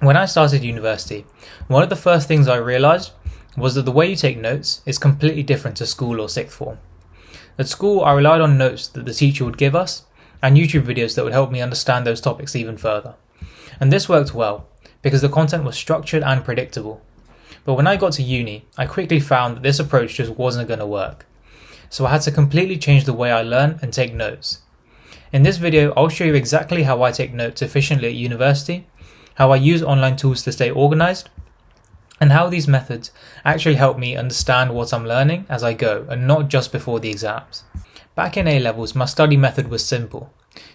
When I started university, one of the first things I realised was that the way you take notes is completely different to school or sixth form. At school, I relied on notes that the teacher would give us and YouTube videos that would help me understand those topics even further. And this worked well because the content was structured and predictable. But when I got to uni, I quickly found that this approach just wasn't going to work. So I had to completely change the way I learn and take notes. In this video, I'll show you exactly how I take notes efficiently at university, how I use online tools to stay organised, and how these methods actually help me understand what I'm learning as I go and not just before the exams. Back in A-levels, my study method was simple.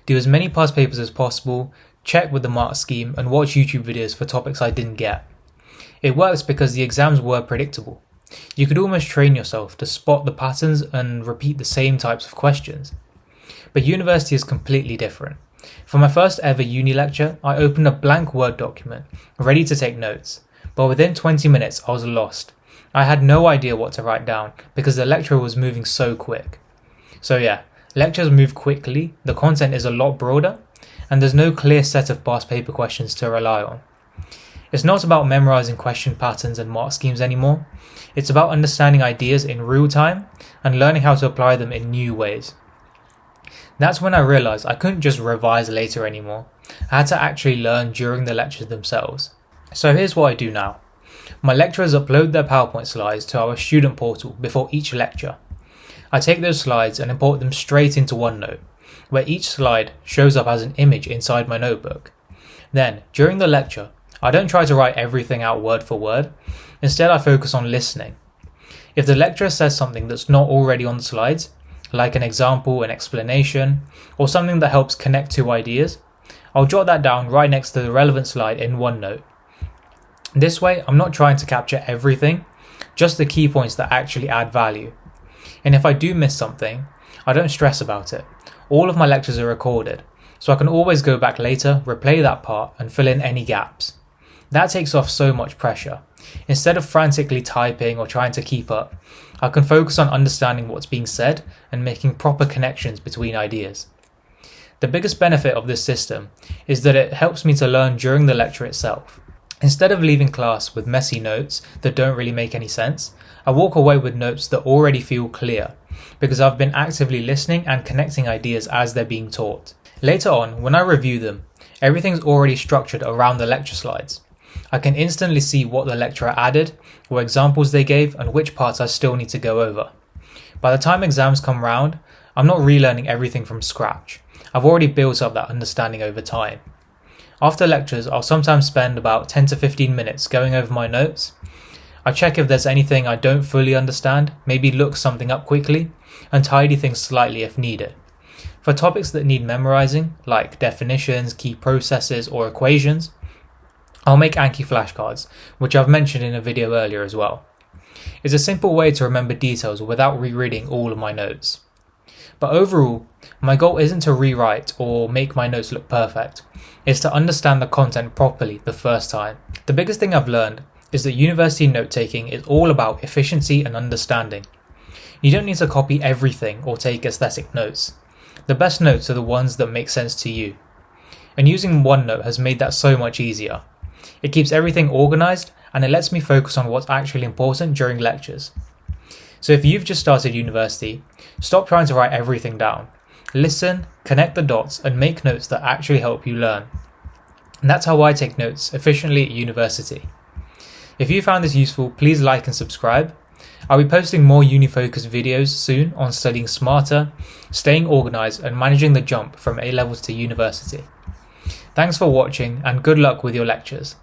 Do as many past papers as possible, check with the mark scheme, and watch YouTube videos for topics I didn't get. It works because the exams were predictable. You could almost train yourself to spot the patterns and repeat the same types of questions. But university is completely different. For my first ever uni lecture, I opened a blank Word document, ready to take notes. But within 20 minutes, I was lost. I had no idea what to write down because the lecturer was moving so quick. So yeah, lectures move quickly, the content is a lot broader, and there's no clear set of past paper questions to rely on. It's not about memorizing question patterns and mark schemes anymore. It's about understanding ideas in real time and learning how to apply them in new ways. That's when I realised I couldn't just revise later anymore. I had to actually learn during the lectures themselves. So here's what I do now. My lecturers upload their PowerPoint slides to our student portal before each lecture. I take those slides and import them straight into OneNote, where each slide shows up as an image inside my notebook. Then, during the lecture, I don't try to write everything out word for word. Instead, I focus on listening. If the lecturer says something that's not already on the slides, like an example, an explanation, or something that helps connect two ideas, I'll jot that down right next to the relevant slide in OneNote. This way, I'm not trying to capture everything, just the key points that actually add value. And if I do miss something, I don't stress about it. All of my lectures are recorded, so I can always go back later, replay that part, and fill in any gaps. That takes off so much pressure. Instead of frantically typing or trying to keep up, I can focus on understanding what's being said and making proper connections between ideas. The biggest benefit of this system is that it helps me to learn during the lecture itself. Instead of leaving class with messy notes that don't really make any sense, I walk away with notes that already feel clear, because I've been actively listening and connecting ideas as they're being taught. Later on, when I review them, everything's already structured around the lecture slides. I can instantly see what the lecturer added, what examples they gave, and which parts I still need to go over. By the time exams come round, I'm not relearning everything from scratch. I've already built up that understanding over time. After lectures, I'll sometimes spend about 10 to 15 minutes going over my notes. I check if there's anything I don't fully understand, maybe look something up quickly, and tidy things slightly if needed. For topics that need memorizing, like definitions, key processes, or equations, I'll make Anki flashcards, which I've mentioned in a video earlier as well. It's a simple way to remember details without rereading all of my notes. But overall, my goal isn't to rewrite or make my notes look perfect. It's to understand the content properly the first time. The biggest thing I've learned is that university note-taking is all about efficiency and understanding. You don't need to copy everything or take aesthetic notes. The best notes are the ones that make sense to you. And using OneNote has made that so much easier. It keeps everything organised and it lets me focus on what's actually important during lectures. So if you've just started university, stop trying to write everything down. Listen, connect the dots, and make notes that actually help you learn. And that's how I take notes efficiently at university. If you found this useful, please like and subscribe. I'll be posting more uni-focused videos soon on studying smarter, staying organised, and managing the jump from A-levels to university. Thanks for watching and good luck with your lectures.